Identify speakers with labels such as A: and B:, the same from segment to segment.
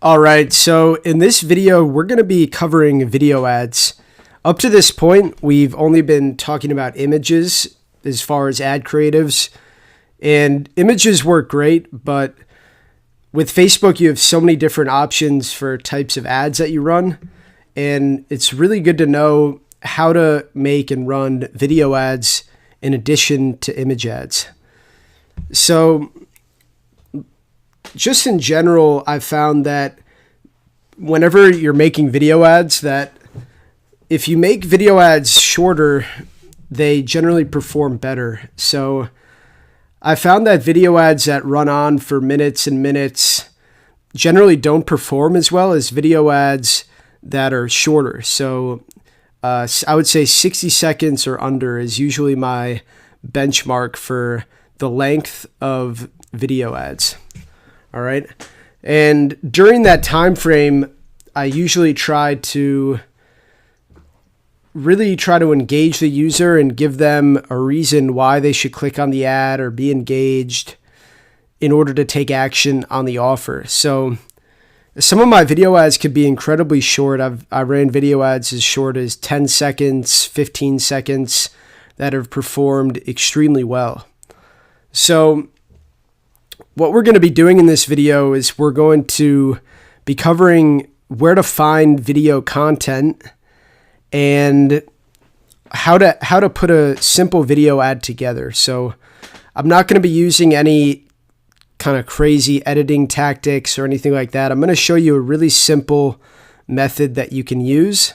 A: All right, so in this video, we're going to be covering video ads. Up to this point, we've only been talking about images as far as ad creatives, and images work great, but with Facebook, you have so many different options for types of ads that you run, and it's really good to know how to make and run video ads in addition to image ads. So just in general, I've found that whenever you're making video ads, that if you make video ads shorter, they generally perform better. So I found that video ads that run on for minutes and minutes generally don't perform as well as video ads that are shorter. So I would say 60 seconds or under is usually my benchmark for the length of video ads. All right. And during that time frame, I usually really try to engage the user and give them a reason why they should click on the ad or be engaged in order to take action on the offer. So some of my video ads could be incredibly short. I ran video ads as short as 10 seconds, 15 seconds that have performed extremely well. So what we're going to be doing in this video is we're going to be covering where to find video content and how to put a simple video ad together. So I'm not going to be using any kind of crazy editing tactics or anything like that. I'm going to show you a really simple method that you can use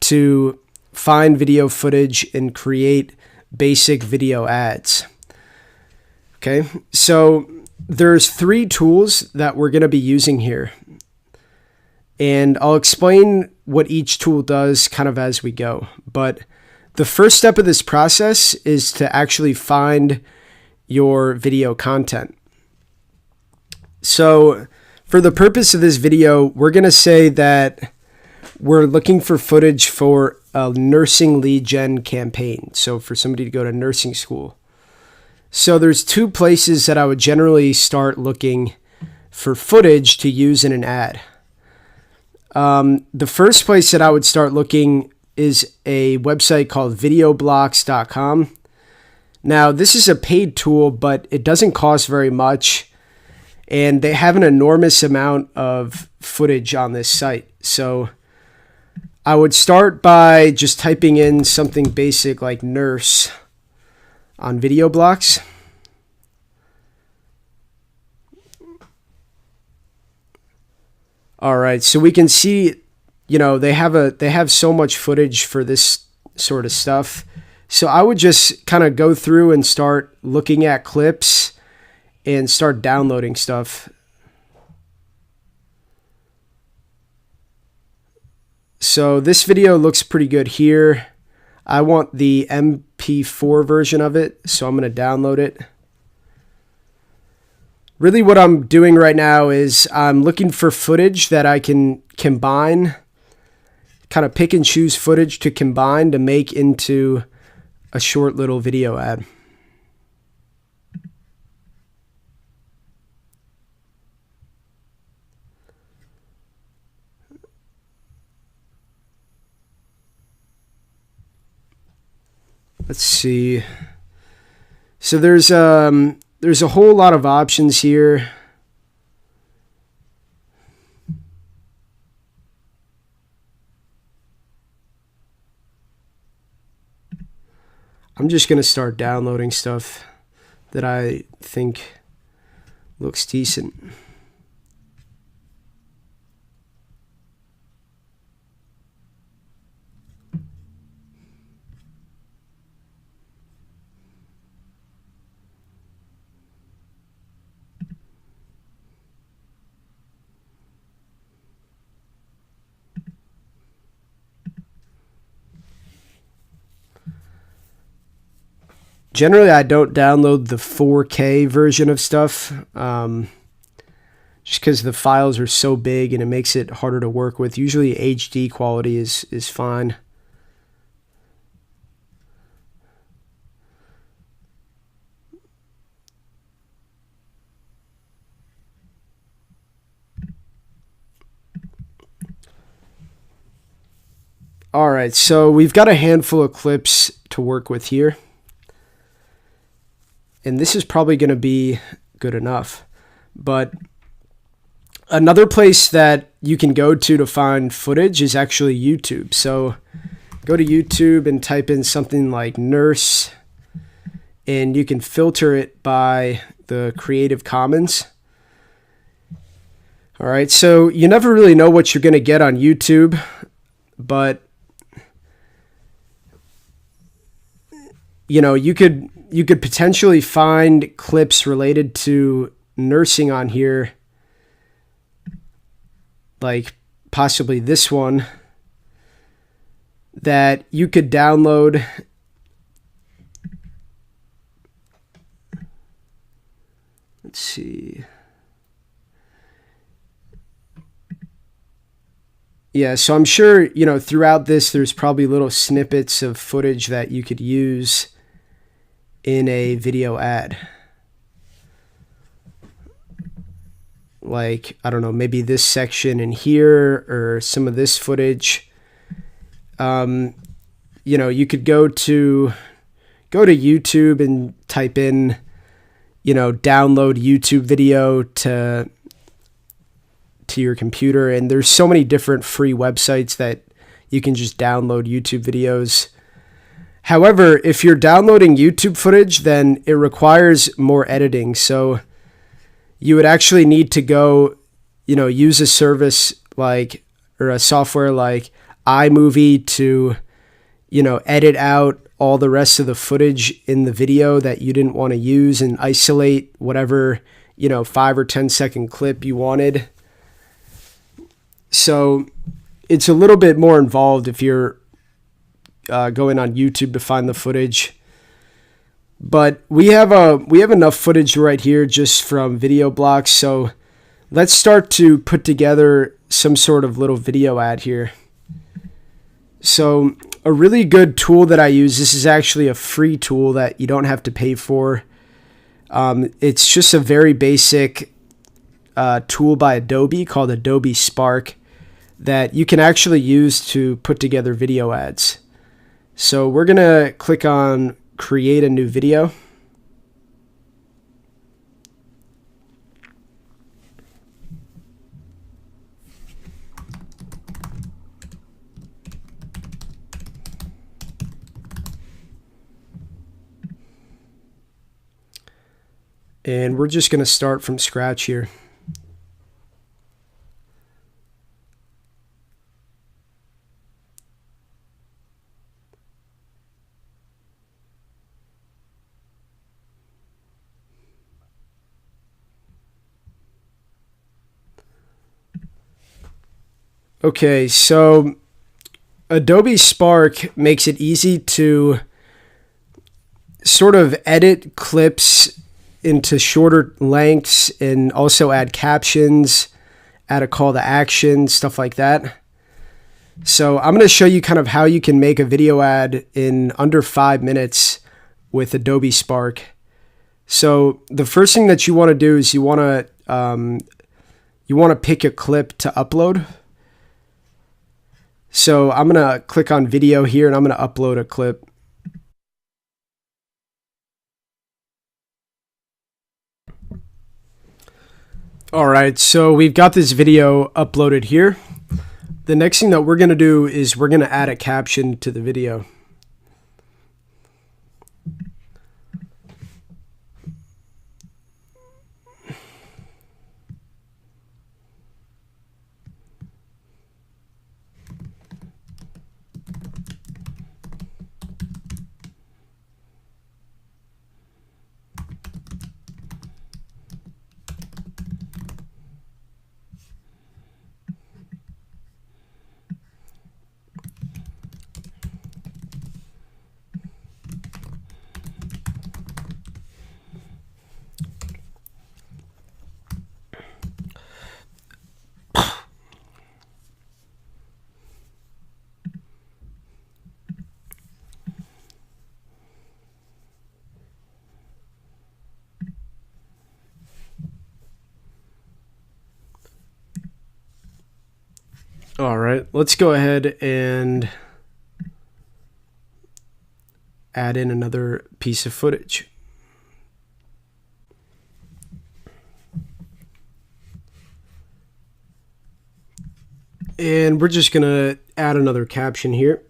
A: to find video footage and create basic video ads. Okay, so there's 3 tools that we're going to be using here. And I'll explain what each tool does kind of as we go. But the first step of this process is to actually find your video content. So for the purpose of this video, we're going to say that we're looking for footage for a nursing lead gen campaign. So for somebody to go to nursing school. So there's 2 places that I would generally start looking for footage to use in an ad. The first place that I would start looking is a website called videoblocks.com. Now, this is a paid tool, but it doesn't cost very much, and they have an enormous amount of footage on this site. So I would start by just typing in something basic like nurse on VideoBlocks. All right, so we can see, they have so much footage for this sort of stuff. So I would just kind of go through and start looking at clips and start downloading stuff. So this video looks pretty good here. I want the MP4 version of it, so I'm going to download it. Really what I'm doing right now is I'm looking for footage that I can combine, kind of pick and choose footage to combine to make into a short little video ad. Let's see. So there's a whole lot of options here. I'm just going to start downloading stuff that I think looks decent. Generally, I don't download the 4K version of stuff just because the files are so big and it makes it harder to work with. Usually HD quality is fine. All right, so we've got a handful of clips to work with here. And this is probably going to be good enough. But another place that you can go to find footage is actually YouTube. So go to YouTube and type in something like nurse, and you can filter it by the Creative Commons. All right, so you never really know what you're going to get on YouTube, but you could potentially find clips related to nursing on here, like possibly this one, that you could download. Let's see. Yeah, so I'm sure, throughout this, there's probably little snippets of footage that you could use in a video ad. Like, I don't know, maybe this section in here or some of this footage. You could go to YouTube and type in, download YouTube video to your computer, and there's so many different free websites that you can just download YouTube videos. However, if you're downloading YouTube footage, then it requires more editing. So you would actually need to go, use a service or a software like iMovie to, edit out all the rest of the footage in the video that you didn't want to use and isolate whatever, 5 or 10 second clip you wanted. So it's a little bit more involved if you're going on YouTube to find the footage. But we have enough footage right here just from video blocks. So let's start to put together some sort of little video ad here. So a really good tool that I use, this is actually a free tool that you don't have to pay for. It's just a very basic tool by Adobe called Adobe Spark that you can actually use to put together video ads. So we're going to click on create a new video. And we're just going to start from scratch here. Okay, so Adobe Spark makes it easy to sort of edit clips into shorter lengths and also add captions, add a call to action, stuff like that. So I'm going to show you kind of how you can make a video ad in under 5 minutes with Adobe Spark. So the first thing that you want to do is you want to pick a clip to upload. So I'm going to click on video here and I'm going to upload a clip. All right, so we've got this video uploaded here. The next thing that we're going to do is we're going to add a caption to the video. All right, let's go ahead and add in another piece of footage. And we're just going to add another caption here.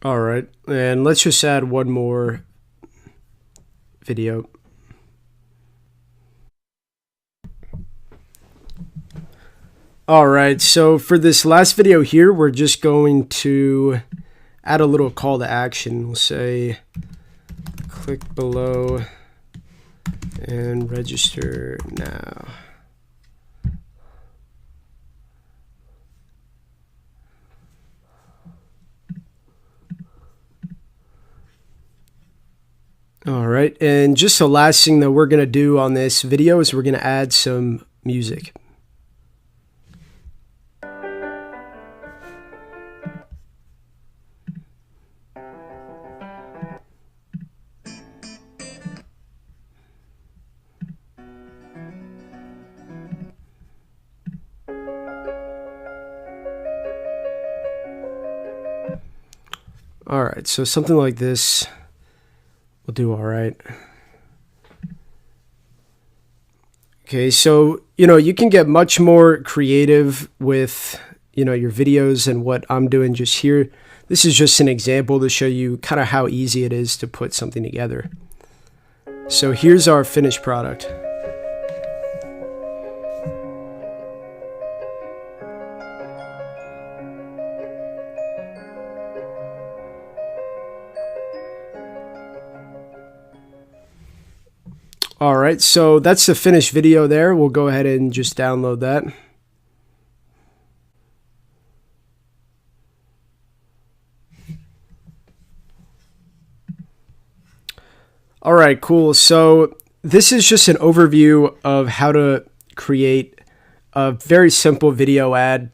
A: All right, and let's just add one more video. All right, so for this last video here, we're just going to add a little call to action. We'll say, click below and register now. All right, and just the last thing that we're going to do on this video is we're going to add some music. All right, so something like this will do all right. Okay, so, you can get much more creative with, your videos and what I'm doing just here. This is just an example to show you kind of how easy it is to put something together. So here's our finished product. All right, so that's the finished video there. We'll go ahead and just download that. All right, cool. So this is just an overview of how to create a very simple video ad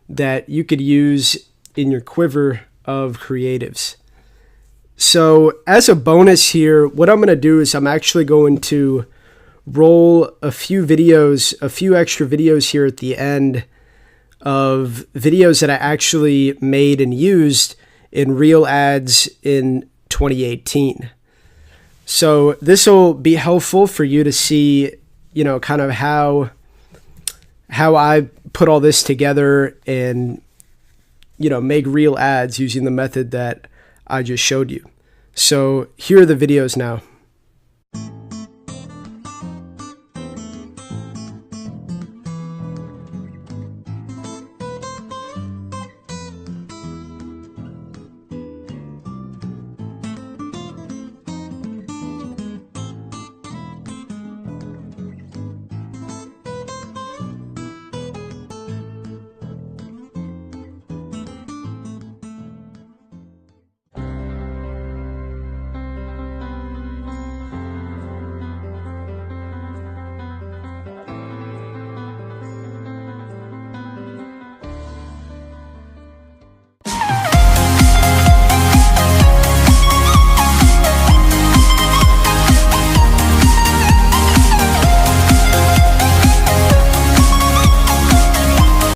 A: that you could use in your quiver of creatives. So as a bonus here, what I'm going to do is I'm actually going to roll a few extra videos here at the end of videos that I actually made and used in real ads in 2018. So this will be helpful for you to see, kind of how I put all this together and, make real ads using the method that I just showed you. So here are the videos now.